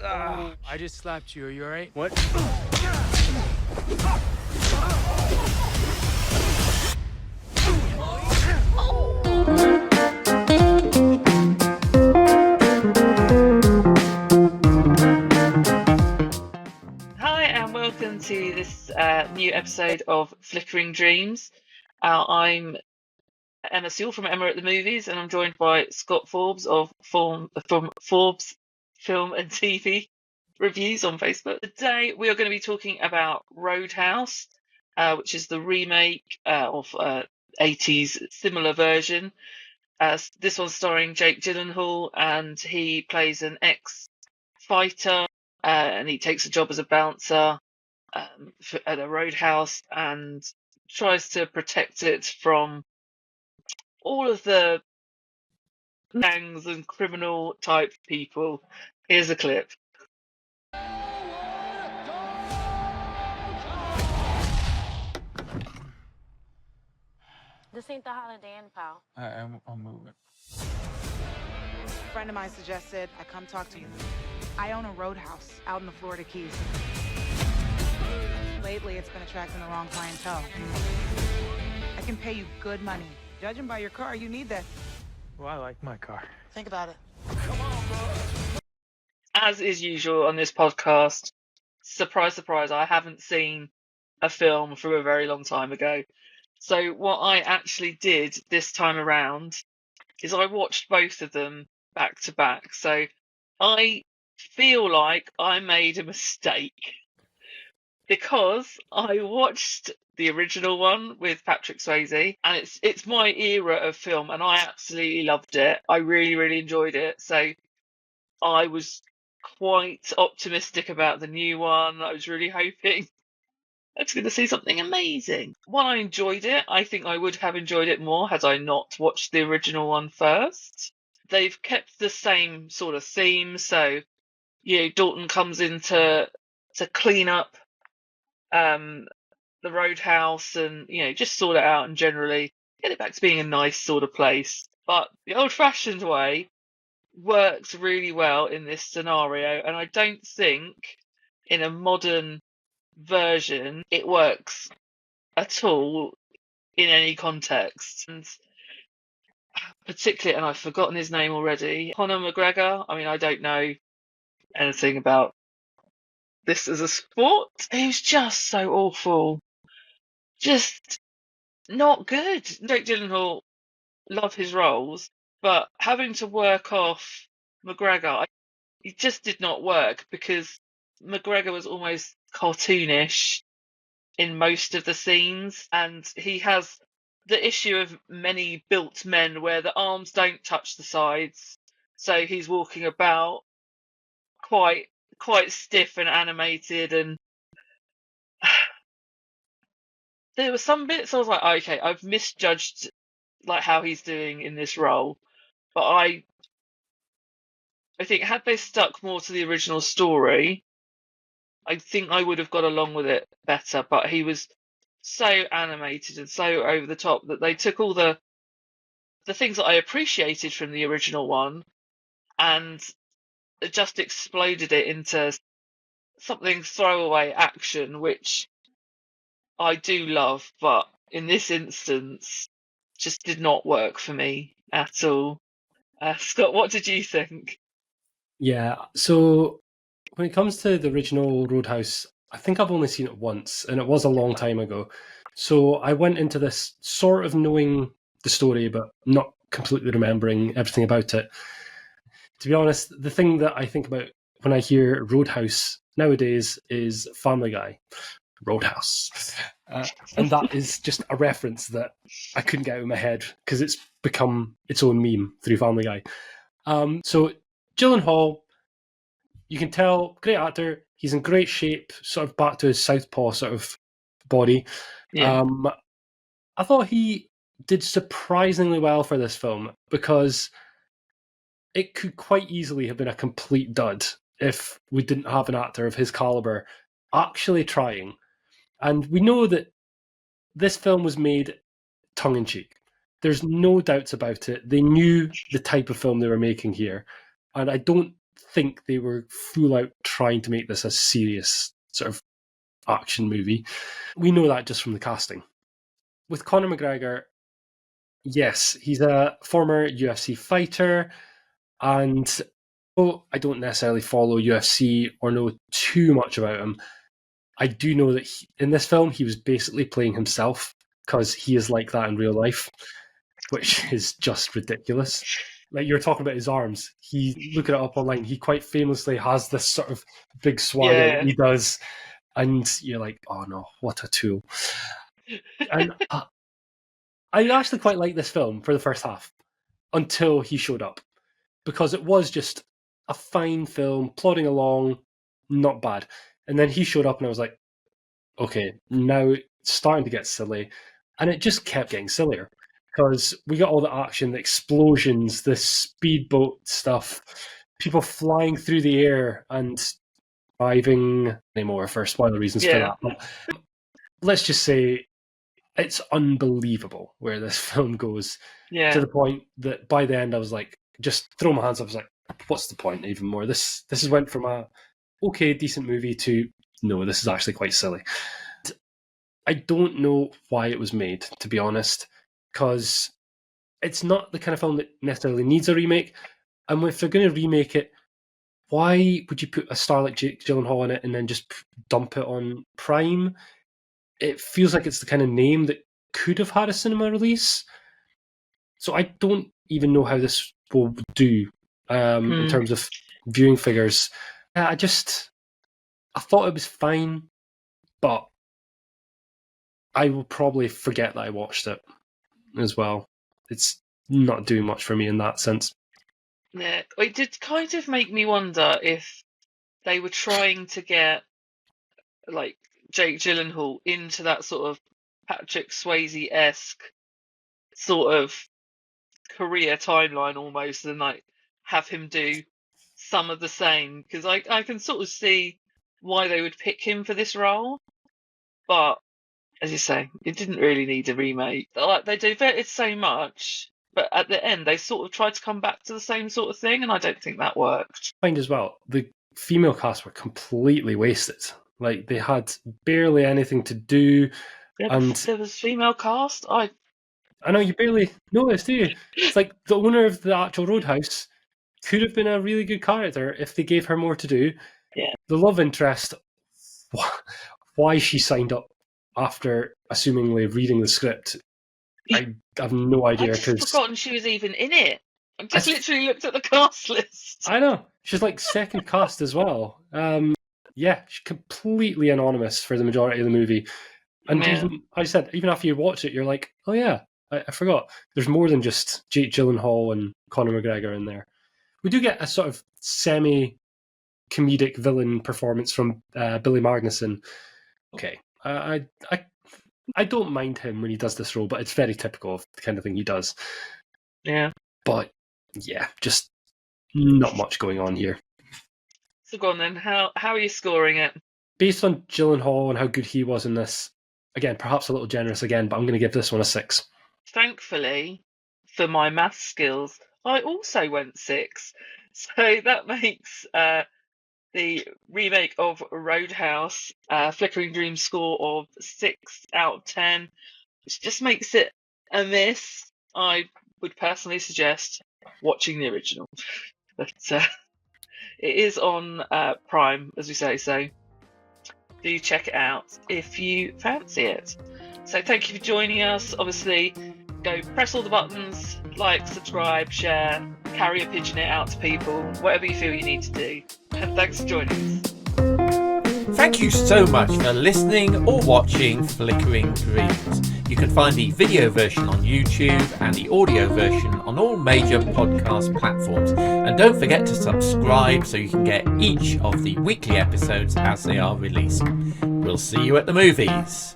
I just slapped you. Are you alright? What? Hi, and welcome to this new episode of Flickering Dreams. I'm Emma Sewell from Emma at the Movies, and I'm joined by Scott Forbes from Forbes Film and TV Reviews on Facebook. Today, we are going to be talking about Roadhouse, which is the remake of 80s similar version. This one's starring Jake Gyllenhaal, and he plays an ex-fighter, and he takes a job as a bouncer at a roadhouse and tries to protect it from all of the gangs and criminal type people. Here's a clip. This ain't the Holiday Inn, pal. I'm moving. A friend of mine suggested I come talk to you. I own a roadhouse out in the Florida Keys. Lately, it's been attracting the wrong clientele. I can pay you good money. Judging by your car, you need that. Well, I like my car. Think about it. As is usual on this podcast, surprise, surprise, I haven't seen a film from a very long time ago. So what I actually did this time around is I watched both of them back to back. So I feel like I made a mistake because I watched the original one with Patrick Swayze, and it's my era of film, and I absolutely loved it. I really, really enjoyed it. So I was quite optimistic about the new one. I was really hoping I was going to see something amazing. While I enjoyed it, I think I would have enjoyed it more had I not watched the original one first. They've kept the same sort of theme. So, Dalton comes in to clean up the roadhouse and, just sort it out and generally get it back to being a nice sort of place. But the old-fashioned way works really well in this scenario, and I don't think in a modern version it works at all in any context. And particularly, and I've forgotten his name already, Conor McGregor. I mean, I don't know anything about this as a sport. He was just so awful. Just not good. Jake Gyllenhaal, love his roles, but having to work off McGregor, it just did not work because McGregor was almost cartoonish in most of the scenes, and he has the issue of many built men where the arms don't touch the sides, so he's walking about quite stiff and animated, and there were some bits I was like, okay, I've misjudged like how he's doing in this role, but I think had they stuck more to the original story, I think I would have got along with it better. But he was so animated and so over the top that they took all the things that I appreciated from the original one and just exploded it into something throwaway action, which I do love, but in this instance just did not work for me at all. Scott, what did you think? Yeah, so when it comes to the original Roadhouse, I think I've only seen it once, and it was a long time ago. So I went into this sort of knowing the story, but not completely remembering everything about it. To be honest, the thing that I think about when I hear Roadhouse nowadays is Family Guy. Roadhouse. And that is just a reference that I couldn't get out of my head because it's become its own meme through Family Guy. So Gyllenhaal, you can tell, great actor. He's in great shape, sort of back to his southpaw sort of body. Yeah. I thought he did surprisingly well for this film because it could quite easily have been a complete dud if we didn't have an actor of his caliber actually trying. And we know that this film was made tongue-in-cheek. There's no doubts about it. They knew the type of film they were making here. And I don't think they were full out trying to make this a serious sort of action movie. We know that just from the casting. With Conor McGregor, yes, he's a former UFC fighter, and I don't necessarily follow UFC or know too much about him. I do know that in this film, he was basically playing himself because he is like that in real life, which is just ridiculous. Like, you're talking about his arms. Look it up online. He quite famously has this sort of big swagger that he does, and you're like, oh no, what a tool. And I actually quite like this film for the first half until he showed up, because it was just a fine film, plodding along, not bad. And then he showed up and I was like, okay, now it's starting to get silly. And it just kept getting sillier because we got all the action, the explosions, the speedboat stuff, people flying through the air and driving anymore for spoiler reasons for that. But let's just say it's unbelievable where this film goes, to the point that by the end I was like, just throw my hands up. I was like, what's the point even more? This has went from a okay, decent movie to no, this is actually quite silly. I don't know why it was made, to be honest, because it's not the kind of film that necessarily needs a remake. And if they're going to remake it, why would you put a star like Jake Gyllenhaal in it and then just dump it on Prime? It feels like it's the kind of name that could have had a cinema release. So I don't even know how this will do in terms of viewing figures. I thought it was fine, but I will probably forget that I watched it as well. It's not doing much for me in that sense. Yeah, it did kind of make me wonder if they were trying to get like Jake Gyllenhaal into that sort of Patrick Swayze-esque sort of career timeline almost, and like have him do some of the same, because I can sort of see why they would pick him for this role, but as you say, it didn't really need a remake. Like, they diverted so much, but at the end they sort of tried to come back to the same sort of thing, and I don't think that worked. I find as well, the female cast were completely wasted. Like, they had barely anything to do. There was female cast? I know you barely noticed, do you? It's like the owner of the actual Roadhouse could have been a really good character if they gave her more to do. Yeah. The love interest, why she signed up after assumingly reading the script, I have no idea. I'd just forgotten she was even in it. I just literally looked at the cast list. I know. She's like second cast as well. Yeah, she's completely anonymous for the majority of the movie. And even, I said, even after you watch it, you're like, oh yeah, I forgot. There's more than just Jake Gyllenhaal and Conor McGregor in there. We do get a sort of semi-comedic villain performance from Billy Magnussen. Okay, I don't mind him when he does this role, but it's very typical of the kind of thing he does. Yeah. But yeah, just not much going on here. So go on then, how are you scoring it? Based on Gyllenhaal and how good he was in this, again, perhaps a little generous again, but I'm going to give this one a 6. Thankfully, for my math skills, I also went 6. So that makes the remake of Roadhouse, Flickering Dreams score of 6 out of 10, which just makes it a miss. I would personally suggest watching the original. But it is on Prime, as we say, so do check it out if you fancy it. So thank you for joining us. Obviously, go press all the buttons, like, subscribe, share, carry a pigeon it out to people, whatever you feel you need to do. And thanks for joining us. Thank you so much for listening or watching Flickering Dreams. You can find the video version on YouTube and the audio version on all major podcast platforms. And don't forget to subscribe so you can get each of the weekly episodes as they are released. We'll see you at the movies.